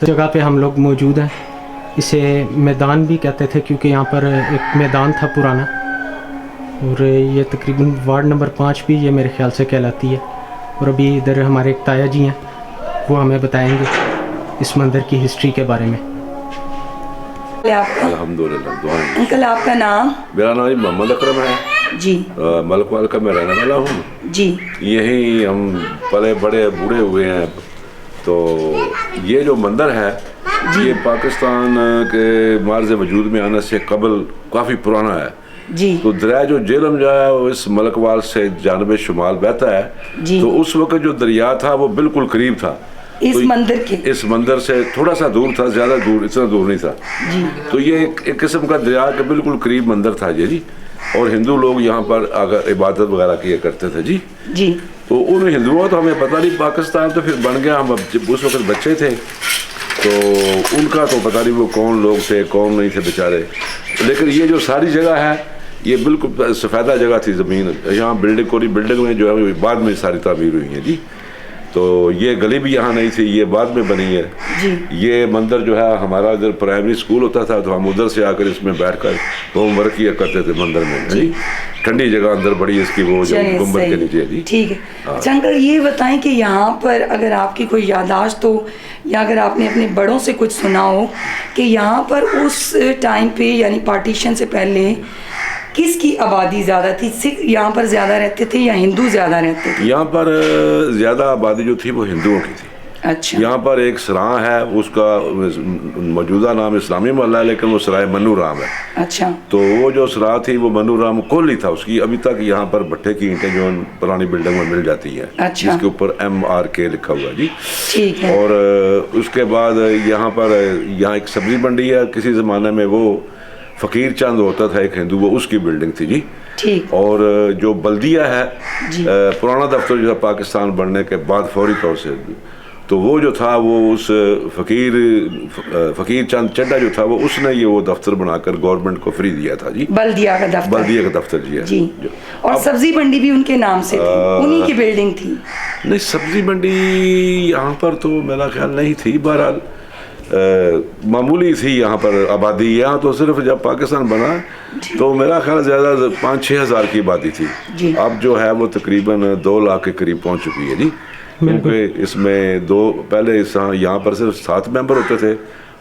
जगह पे हम लोग मौजूद हैं। इसे मैदान भी कहते थे क्योंकि यहाँ पर एक मैदान था पुराना, और ये तकरीबन वार्ड नंबर 5 भी ये मेरे ख्याल से कहलाती है। और अभी इधर हमारे एक ताया जी हैं, वो हमें बताएंगे इस मंदिर की हिस्ट्री के बारे में। अल्हम्दुलिल्लाह। दुआएं। अंकल आपका नाम? मेरा नाम मोहम्मद अकरम है जी। मलकवाल का मैं रहने वाला हूँ जी। यही हम पले बड़े बूढ़े हुए हैं। तो ये जो मंदिर है ये पाकिस्तान के मार्ज वजूद में आने से कबल काफ़ी पुराना है जी। तो दरिया जो जेलम जो है वो इस मलकवाल से जानब शुमाल बहता है जी। तो उस वक्त जो दरिया था वो बिल्कुल करीब था इस मंदिर के? इस मंदिर से थोड़ा सा दूर था, ज़्यादा दूर, इतना दूर नहीं था जी। तो ये एक किस्म का दरिया के बिल्कुल करीब मंदिर था ये जी। और हिंदू लोग यहाँ पर अगर इबादत वगैरह किया करते थे जी। जी। तो उन हिंदुओं तो हमें पता नहीं, पाकिस्तान तो फिर बन गया, हम जब उस वक्त बच्चे थे तो उनका तो पता नहीं वो कौन लोग थे कौन नहीं थे बेचारे। लेकिन ये जो सारी जगह है ये बिल्कुल सफ़ेदा जगह थी ज़मीन। यहाँ बिल्डिंग कोई बिल्डिंग में जो है बाद में सारी तामीर हुई है जी। तो ये गली भी यहाँ नहीं थी, ये बाद में बनी है जी। ये मंदिर जो है हमारा इधर प्राइमरी स्कूल होता था तो हम उधर से आकर इसमें बैठकर होमवर्क किया करते थे मंदिर में जी। ठंडी जगह अंदर बड़ी इसकी वो जो गुंबद के नीचे जी। ठीक है। अच्छा अंकल ये बताएं कि यहाँ पर अगर आपकी कोई याददाश्त हो या अगर आपने अपने बड़ों से कुछ सुना हो कि यहाँ पर उस टाइम पे यानी पार्टीशन से पहले किसकी आबादी ज़्यादा थी? सिख यहाँ पर ज़्यादा रहते थे या हिंदू ज़्यादा रहते थे? यहाँ पर ज़्यादा आबादी जो थी वो हिंदुओं की थी। अच्छा। यहाँ पर एक सराय है, उसका मौजूदा नाम इस्लामी मोहल्ला है लेकिन वो सराय मन्नू राम है। अच्छा। तो वो जो सराय थी वो मन्नू राम कोहली था उसकी। अभी तक यहाँ पर भट्टे की ईंटें जो पुरानी बिल्डिंग में मिल जाती हैं। अच्छा। जिसके ऊपर MRK लिखा हुआ है जी। ठीक है। और उसके बाद यहाँ एक सब्जी मंडी है, किसी ज़माने में वो फ़कीर चंद होता था एक हिंदू, वो उसकी बिल्डिंग थी जी। ठीक। और जो बल्दिया है पुराना दफ्तर जो था पाकिस्तान बनने के बाद फौरी तौर से, तो वो जो था वो उस फ़कीर चंद चड्डा जो था वो उसने ये वो दफ्तर बनाकर गवर्नमेंट को फ्री दिया था जी। बल्दिया का दफ्तर? बल्दिया का दफ्तर जी है जी। और सब्जी मंडी भी उनके नाम से थी, उन्हीं की बिल्डिंग थी? नहीं, सब्जी मंडी यहाँ पर तो मेरा ख्याल नहीं थी। बहरहाल मामूली थी यहाँ पर आबादी। यहाँ तो सिर्फ जब पाकिस्तान बना तो मेरा ख्याल ज़्यादा 5-6 हज़ार की आबादी थी। अब जो है वो तकरीबन 2 लाख के करीब पहुँच चुकी है जी। क्योंकि इसमें पहले यहाँ पर सिर्फ 7 मेंबर होते थे,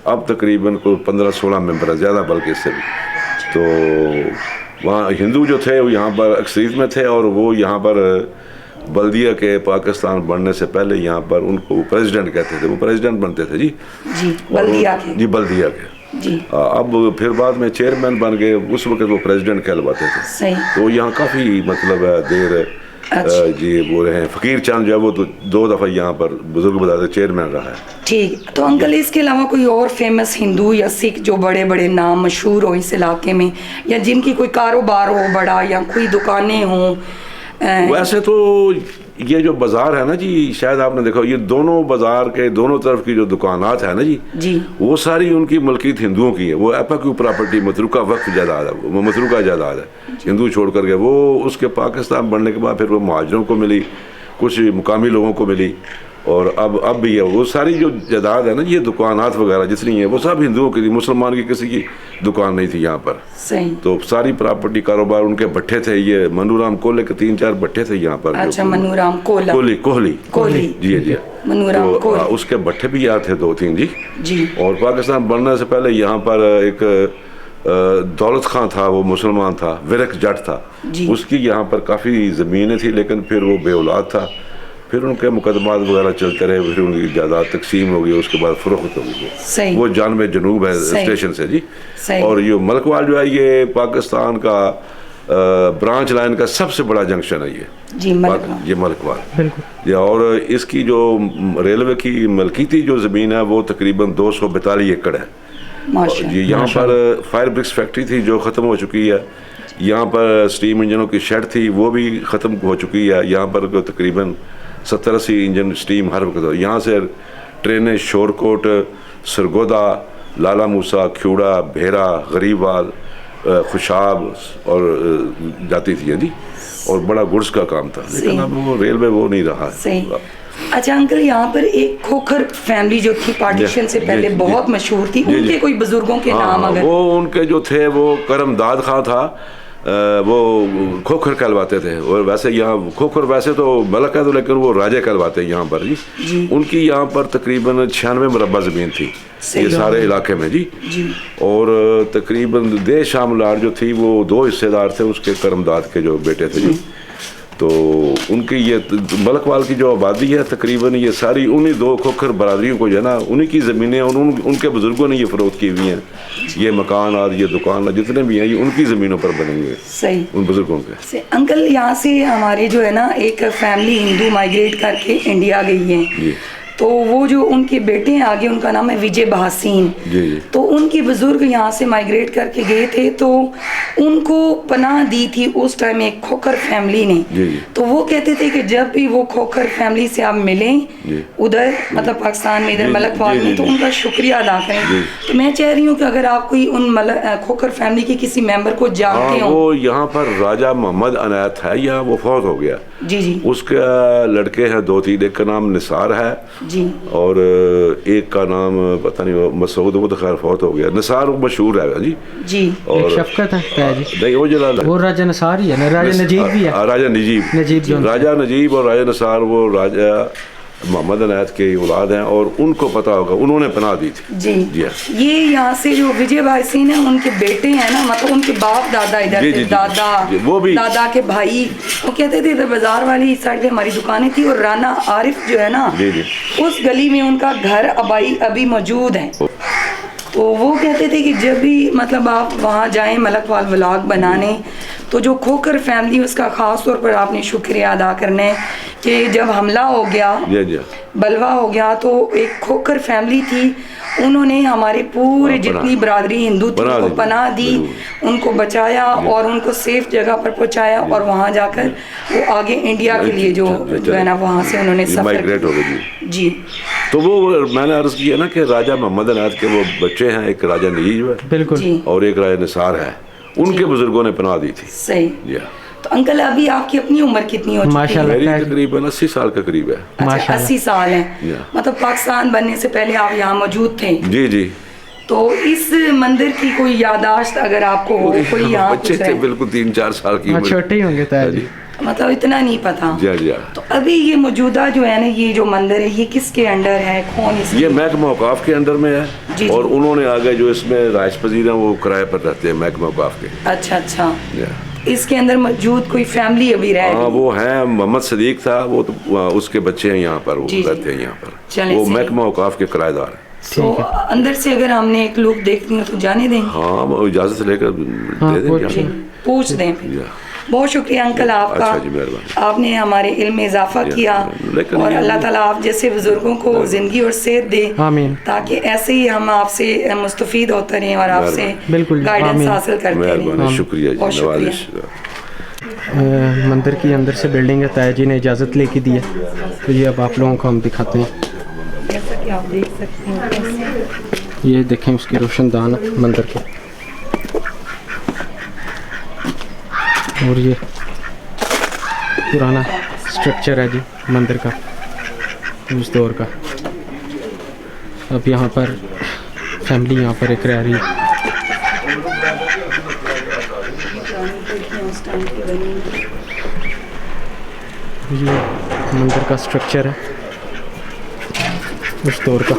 अब तकरीबन कोई 15-16 मेंबर है, ज़्यादा बल्कि इससे भी। तो वहाँ हिंदू जो थे वो यहाँ पर अक्सरियत में थे और वो यहाँ पर बल्दिया के पाकिस्तान बनने से पहले यहाँ पर उनको प्रेसिडेंट कहते थे, वो प्रेसिडेंट बनते थे जी। जी, बल्दिया के? जी, बल्दिया के जी। अब फिर बाद में चेयरमैन बन गए, उस वक्त वो प्रेसिडेंट कहलवाते थे। सही। तो यहाँ काफ़ी मतलब देर जी वो रहे हैं। फ़कीर चंद जो है वो तो 2 दफ़ा यहाँ पर बुजुर्ग बताते चेयरमैन रहा है। ठीक। तो अंकल इसके अलावा कोई और फेमस हिंदू या सिख जो बड़े बड़े नाम मशहूर हो इस इलाके में, या जिनकी कोई कारोबार हो बड़ा या कोई दुकानें हों? वैसे तो ये जो बाजार है ना जी, शायद आपने देखा ये दोनों बाजार के दोनों तरफ की जो दुकानात है ना जी, वो सारी उनकी मलकियत हिंदुओं की है। वो एपाक्यू प्रॉपर्टी मतरूका वक्फ जायदाद है, वो मतरूका जायदाद है, हिंदू छोड़ करके। वो उसके पाकिस्तान बनने के बाद फिर वो मुहाजिरों को मिली, कुछ मुकामी लोगों को मिली, और अब भी है। वो सारी जो जायदाद है ना, ये दुकानात वगैरह जितनी है वो सब हिंदुओं की थी, मुसलमान की किसी की दुकान नहीं थी यहाँ पर। सही। तो सारी प्रॉपर्टी कारोबार उनके भट्टे थे। ये मनूराम कोहली के 3-4 भट्टे थे यहाँ पर। अच्छा, मनूराम कोहली जी जी। मनूराम कोहली, उसके भट्टे भी यहाँ थे 2-3 जी जी। और पाकिस्तान बनने से पहले यहाँ पर एक दौलत खां था, वो मुसलमान था, विरक जट था, उसकी यहाँ पर काफ़ी ज़मीनें थी लेकिन फिर वो बेऔलाद था। फिर उनके मुकदमात वगैरह चलते रहे, फिर उनकी जायदाद तकसीम हो गई, उसके बाद फ़रोख्त हो गई। वो जानब जनूब है स्टेशन से जी। और ये मलकवाल जो है ये पाकिस्तान का ब्रांच लाइन का सबसे बड़ा जंक्शन है ये मलकवाल। और इसकी जो रेलवे की मलकीती जो ज़मीन है वो तकरीबन 242 एकड़ है जी। यहाँ पर फायर ब्रिक्स फैक्ट्री थी जो ख़त्म हो चुकी है। यहाँ पर स्टीम इंजनों की शेड थी वो भी ख़त्म हो चुकी है। यहाँ पर तकरीबन 70-80 इंजन स्टीम हर वक्त। यहाँ से ट्रेनें शोरकोट, सरगोदा, लाला मूसा, ख्यूड़ा, भेरा, गरीबवाल, खुशाब और जाती थी जी। और बड़ा गुड्स का काम था, लेकिन अब वो रेलवे वो नहीं रहा है। अच्छा अंकल, यहाँ पर एक खोखर फैमिली जो थी पार्टीशन से पहले बहुत मशहूर थी, उनके कोई बुजुर्गों के नाम अगर? वो उनके जो थे वो करमदाद खां था, वो खोखर कहलवाते थे। और वैसे यहाँ खोखर वैसे तो मलक है तो, लेकिन वो राजे कहलवाते हैं यहाँ पर जी। उनकी यहाँ पर तकरीबन 96 मुरब्बा ज़मीन थी ये सारे इलाके में जी। और तकरीबन देश शामलार जो थी वो 2 हिस्सेदार थे उसके, करमदाद के जो बेटे थे जी। तो उनकी ये मलकवाल की जो आबादी है तकरीबन ये सारी उन्हीं 2 खोखर बरादरियों को जो है ना, उन्हीं की ज़मीनें और उनके बुज़ुर्गों ने ये फ़रोख्त की हुई हैं। ये मकान और ये दुकान जितने भी हैं ये उनकी ज़मीनों पर बने हुए। सही। उन बुज़ुर्गों के। अंकल यहाँ से हमारे जो है ना एक फैमिली हिंदू माइग्रेट करके इंडिया गई है, तो वो जो उनके बेटे हैं आगे, उनका नाम है विजय बहासीन। तो उनके बुजुर्ग यहाँ से माइग्रेट करके गए थे, तो उनको पनाह दी थी उस टाइम एक खोखर फैमिली ने। तो वो कहते थे कि जब भी वो खोखर फैमिली से आप मिलें उधर, मतलब पाकिस्तान में इधर मलकवाल में, तो उनका शुक्रिया अदा करें। तो मैं चाह रही हूँ कि अगर आप कोई उन खोखर फैमिली के किसी मेंबर को जानते हो। वो यहाँ पर राजा मोहम्मद अनायत है, या वो फौत हो गया जी। उसके लड़के हैं 2-3, एक का नाम निसार है जी, और एक का नाम पता नहीं मसूद, वो तो खैर फौत हो गया। निसार वो मशहूर है जी। और शफकत है जी, नहीं वो जलाल है, वो राजा निसार ही है ना, राजा नजीब भी है। राजा नजीब राजा नजीब और राजा निसार वो राजा मोहम्मद अनायत के औलाद हैं, और उनको पता होगा, उन्होंने पनाह दी थी जी। ये यहाँ से जो विजय बहासीन है उनके बेटे हैं ना, मतलब उनके बाप दादा इधर थे, दादा वो भी दादा के भाई, वो कहते थे इधर बाजार वाली साइड पे हमारी दुकानें थी, और राना आरिफ जो है ना उस गली में उनका घर अभी मौजूद है। तो वो कहते थे कि जब भी मतलब आप वहाँ जाएं मलकवाल व्लॉग बनाने, तो जो खोखर फैमिली उसका ख़ास तौर पर आपने शुक्रिया अदा करना है कि जब हमला हो गया, बलवा हो गया, तो एक खोखर फैमिली थी, उन्होंने हमारे पूरे जितनी बरादरी हिंदू थी उनको पनाह दी, उनको बचाया और उनको सेफ जगह पर पहुंचाया, और वहाँ जाकर वो आगे इंडिया के लिए जो है ना वहाँ से उन्होंने माइग्रेट हो गए जी। तो वो मैंने अर्ज किया ना कि राजा मोहम्मद अनायत के वो बच्चे हैं, एक राजा नजीब है बिल्कुल, और एक राजा निसार है, उनके बुजुर्गों ने पनाह दी थी। सही। तो अंकल अभी आपकी अपनी उम्र कितनी हो चुकी है? मेरी तकरीबन 80 साल के करीब है। अच्छा, 80 साल है, मतलब पाकिस्तान बनने से पहले आप यहाँ मौजूद थे? जी। तो इस मंदिर की कोई यादाश्त अगर आपको हो? कोई यहाँ बच्चे थे बिल्कुल 3-4 साल की उम्र, छोटे ही होंगे जी, मतलब इतना नहीं पता। जी। तो अभी ये मौजूदा जो है ना ये जो मंदिर है ये किसके अंडर है, कौन इसके? ये महकमा औकाफ के अंडर में है, और उन्होंने आगे जो इसमें राइस पजीर हैं वो किराए पर रहते हैं महकमा औकाफ के। अच्छा। इसके अंदर मौजूद कोई फैमिली अभी रह रही? हाँ, वो है मोहम्मद सदीक था, वो तो उसके बच्चे हैं यहाँ पर, वो रहते हैं यहाँ पर, वो महकमा औकाफ के किराएदार हैं। तो अंदर से अगर हमने एक लुक देखनी हो तो जाने देंगे? हाँ, इजाजत लेकर दे देंगे, पूछ दें। बहुत शुक्रिया अंकल आपका। अच्छा जी, मेहरबानी। आपने हमारे इल्म में इजाफा किया, और अल्लाह ताला आप जैसे बुजुर्गों को जिंदगी और सेहत दे, ताकि ऐसे ही हम आपसे मुस्तफीद होते रहें और आपसे गाइडेंस हासिल करते रहें। शुक्रिया जी, नवाज़िश। मंदिर के अंदर से बिल्डिंग है, ताया जी ने इजाज़त लेके दी है, तो ये अब आप लोगों को हम दिखाते हैं। जैसा कि आप देख सकते हैं, ये देखें उसकी रोशनदान मंदिर के, और ये पुराना स्ट्रक्चर है जी मंदिर का उस दौर का। अब यहाँ पर फैमिली यहाँ पर एक रह रही है। ये मंदिर का स्ट्रक्चर है उस दौर का,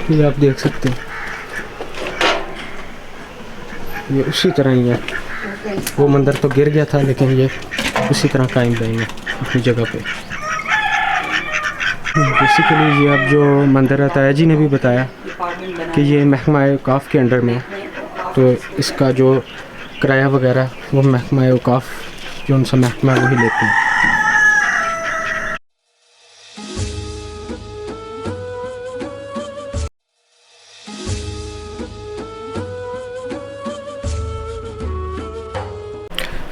ये आप देख सकते हैं, ये उसी तरह ही है। वो मंदिर तो गिर गया था, लेकिन ये उसी तरह कायम रहेंगे अपनी जगह पे। बेसिकली ये अब जो मंदिर है, ताया जी ने भी बताया कि ये महकमा औकाफ के अंडर में है, तो इसका जो किराया वगैरह वो महकमा औकाफ जो उनसे महकमा वही लेते हैं।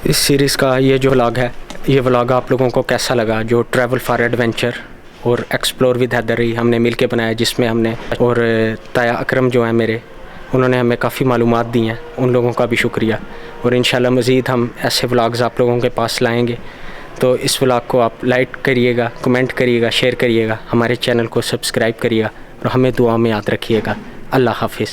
इस सीरीज़ का ये जो व्लॉग है, ये व्लॉग आप लोगों को कैसा लगा? जो ट्रैवल फॉर एडवेंचर और एक्सप्लोर विद हैदर हमने मिल के बनाया, जिसमें हमने और ताया अकरम जो है मेरे, उन्होंने हमें काफ़ी मालूमात दी हैं, उन लोगों का भी शुक्रिया। और इंशाल्लाह मज़ीद हम ऐसे व्लॉग्स आप लोगों के पास लाएंगे, तो इस व्लॉग को आप लाइक करिएगा, कमेंट करिएगा, शेयर करिएगा, हमारे चैनल को सब्सक्राइब करिएगा और हमें दुआ में याद रखिएगा। अल्लाह हाफिज़।